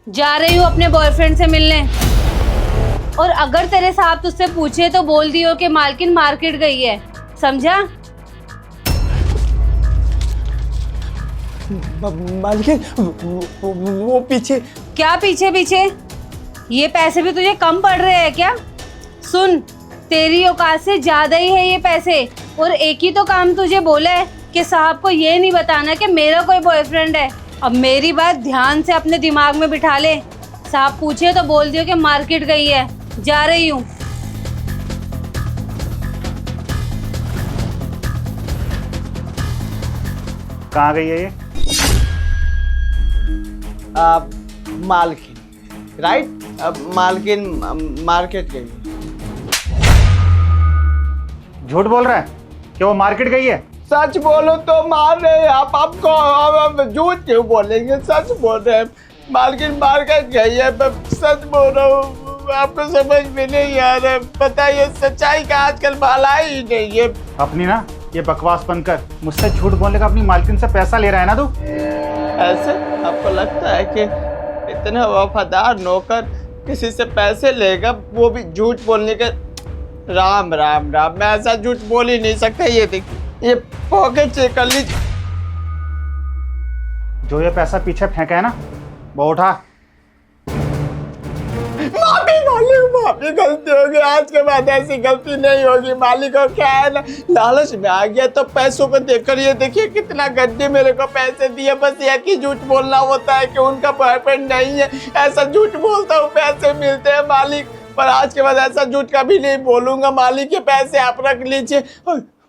जा रही हूँ अपने बॉयफ्रेंड से मिलने। और अगर तेरे साहब तुझसे पूछे तो बोल दियो कि मालकिन मार्केट गई है, समझा? मालकिन वो पीछे। क्या पीछे पीछे? ये पैसे भी तुझे कम पड़ रहे हैं क्या? सुन, तेरी औकात से ज्यादा ही है ये पैसे। और एक ही तो काम तुझे बोला है कि साहब को ये नहीं बताना कि मेरा कोई बॉयफ्रेंड है। अब मेरी बात ध्यान से अपने दिमाग में बिठा ले। साहब पूछे तो बोल दियो कि मार्केट गई है, जा रही हूँ। कहाँ गई है ये? मालकिन, राइट? मालकिन मार्केट गई। झूठ बोल रहा है कि वो मार्केट गई है? सच बोलो तो मार रहे हैं आप। आपको अब झूठ क्यों बोलेंगे? सच बोल रहे हैं, मालकिन मार्केट गई है। मैं सच बोल रहा हूँ, आपको समझ में नहीं आ रहा है। पता है, ये सच्चाई का आजकल भलाई ही नहीं है। अपनी ना ये बकवास बंद कर। मुझसे झूठ बोलने का अपनी मालकिन से पैसा ले रहा है ना तू? ऐसे आपको लगता है कि इतना वफादार नौकर किसी से पैसे लेगा, वो भी झूठ बोलने का? राम राम राम, मैं ऐसा झूठ बोल ही नहीं सकता। ये देखिए, ये पॉकेट चेक कर लीजिए। जो ये पैसा पीछे फेंका है ना, वो उठा। माफी, गलती हो गई। आज के बाद ऐसी गलती नहीं होगी। मालिक को क्या है ना, लालच में आ गया तो पैसों को देखकर, ये देखिए कितना गड्ढे मेरे को पैसे दिए। बस एक ही झूठ बोलना होता है कि उनका बॉयफ्रेंड नहीं है। ऐसा झूठ बोलता हूँ, पैसे मिलते हैं मालिक। पर आज के बाद ऐसा झूठ कभी नहीं बोलूंगा। मालिक के पैसे आप रख लीजिए,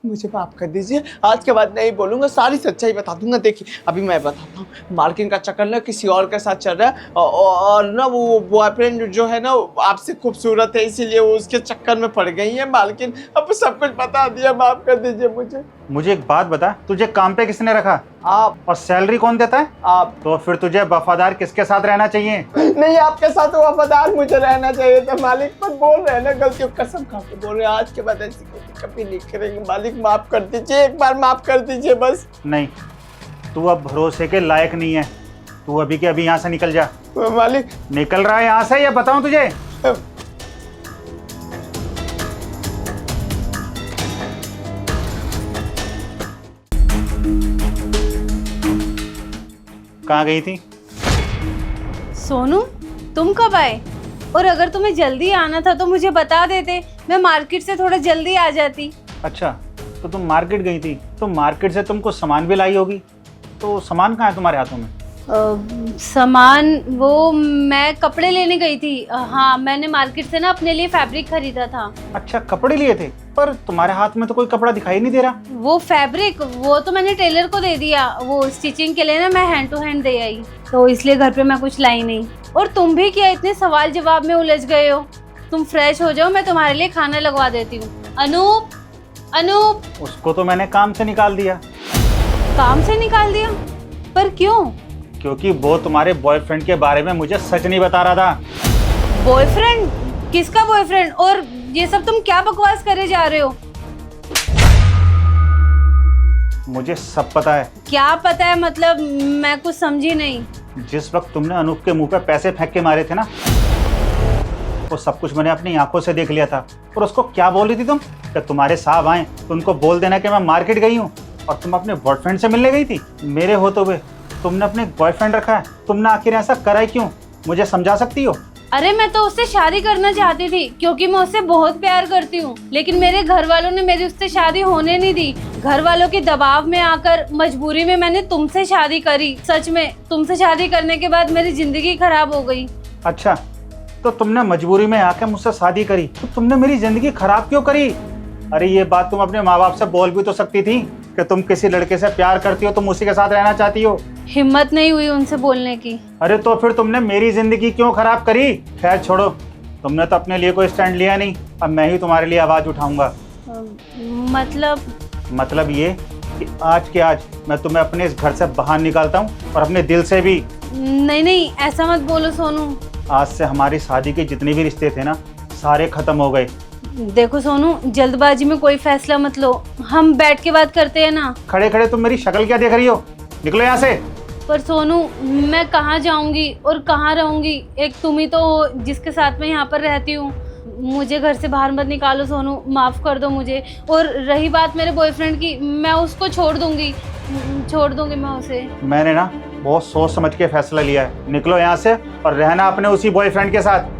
मुझे माफ कर दीजिए। आज के बाद नहीं बोलूंगा, सारी सच्चाई बता दूंगा। देखिए अभी मैं बताता हूँ, मालकिन का चक्कर ना किसी और के साथ चल रहा है। और ना वो बॉयफ्रेंड जो है ना, आपसे खूबसूरत है, इसीलिए वो उसके चक्कर में पड़ गई है मालकिन। अब सब कुछ बता दिया, माफ कर दीजिए मुझे। मुझे एक बात बता, तुझे काम पे किसने रखा? आप। और सैलरी कौन देता है? आप। तो फिर तुझे वफादार किसके साथ रहना चाहिए? नहीं, आपके साथ वफादार मुझे रहना चाहिए था मालिक। पर बोल रहे हैं ना, गलतियों कसम खा के बोल रहे हैं, आज के बाद ऐसी गलती कभी नहीं करेंगे। मालिक माफ कर दीजिए, एक बार माफ कर दीजिए बस। नहीं, तू अब भरोसे के लायक नहीं है। तू अभी के अभी यहाँ से निकल जा। मालिक। निकल रहा है यहाँ से या बताऊं तुझे? कहाँ गई थी? सोनू, तुम कब आए? और अगर तुम्हें जल्दी आना था तो मुझे बता देते, मैं मार्केट से थोड़ा जल्दी आ जाती। अच्छा, तो तुम मार्केट गई थी, तो मार्केट से तुम कुछ सामान भी लाई होगी। तो सामान कहाँ है तुम्हारे हाथों में? सामान वो मैं कपड़े लेने गई थी। हाँ, मैंने मार्केट से ना अपने लिए फैब्रिक खरीदा था। अच्छा, कपड़े लिए थे, पर तुम्हारे हाथ में तो कोई कपड़ा दिखाई नहीं दे रहा। वो फैब्रिक वो तो मैंने टेलर को दे दिया। वो स्टिचिंग के लिए ना मैं हैंड टू हैंड दे आई, तो इसलिए घर पे मैं कुछ लाई नहीं। और तुम भी क्या इतने सवाल जवाब में उलझ गए हो? तुम फ्रेश हो जाओ, मैं तुम्हारे लिए खाना लगवा देती हूँ। अनूप, अनूप। उसको तो मैंने काम से निकाल दिया। काम से निकाल दिया? पर क्यों? क्योंकि वो तुम्हारे बॉयफ्रेंड के बारे में मुझे सच नहीं बता रहा था। बॉयफ्रेंड? किसका बॉयफ्रेंड? और ये सब तुम क्या बकवास करे जा रहे हो? मुझे सब पता है। क्या पता है मतलब? मैं कुछ समझी नहीं। जिस वक्त तुमने अनूप के मुंह पे पैसे फेंक के मारे थे ना, वो सब कुछ मैंने अपनी आंखों से देख लिया था। और उसको क्या बोल रही थी तुम कि तुम्हारे साहब आए तो उनको बोल देना कि मैं मार्केट गई हूँ, और तुम अपने बॉयफ्रेंड से मिलने गई थी। मेरे होते हुए तुमने अपने बॉयफ्रेंड रखा है। तुमने आखिर ऐसा करा ही क्यों? मुझे समझा सकती हो? अरे मैं तो उससे शादी करना चाहती थी, क्योंकि मैं उससे बहुत प्यार करती हूँ। लेकिन मेरे घर वालों ने मेरी उससे शादी होने नहीं दी। घर वालों के दबाव में आकर मजबूरी में मैंने तुमसे शादी करी। सच में, तुमसे शादी करने के बाद मेरी जिंदगी खराब हो गई। अच्छा, तो तुमने मजबूरी में आकर मुझसे शादी करी, तो तुमने मेरी जिंदगी खराब क्यों करी? अरे ये बात तुम अपने माँ बाप से बोल भी तो सकती थी कि तुम किसी लड़के से प्यार करती हो, तुम उसी के साथ रहना चाहती हो। हिम्मत नहीं हुई उनसे बोलने की। अरे तो फिर तुमने मेरी जिंदगी क्यों खराब करी? खैर छोड़ो, तुमने तो अपने लिए कोई स्टैंड लिया नहीं। अब मैं ही तुम्हारे लिए आवाज उठाऊंगा। मतलब ये कि आज के आज मैं तुम्हें अपने इस घर से बाहर निकालता हूँ, और अपने दिल से भी। नहीं नहीं, ऐसा मत बोलो सोनू। आज से हमारी शादी के जितने भी रिश्ते थे ना, सारे खत्म हो गए। देखो सोनू, जल्दबाजी में कोई फैसला मत लो। हम बैठ के बात करते हैं ना। खड़े खड़े तुम मेरी शक्ल क्या देख रही हो? निकलो यहाँ से। पर सोनू मैं कहाँ जाऊंगी और कहाँ रहूंगी? एक तुम ही तो हो जिसके साथ मैं यहाँ पर रहती हूँ। मुझे घर से बाहर मत निकालो सोनू, माफ़ कर दो मुझे। और रही बात मेरे बॉयफ्रेंड की, मैं उसको छोड़ दूंगी मैं उसे। मैंने ना बहुत सोच समझ के फैसला लिया है, निकलो यहाँ से और रहना अपने उसी बॉयफ्रेंड के साथ।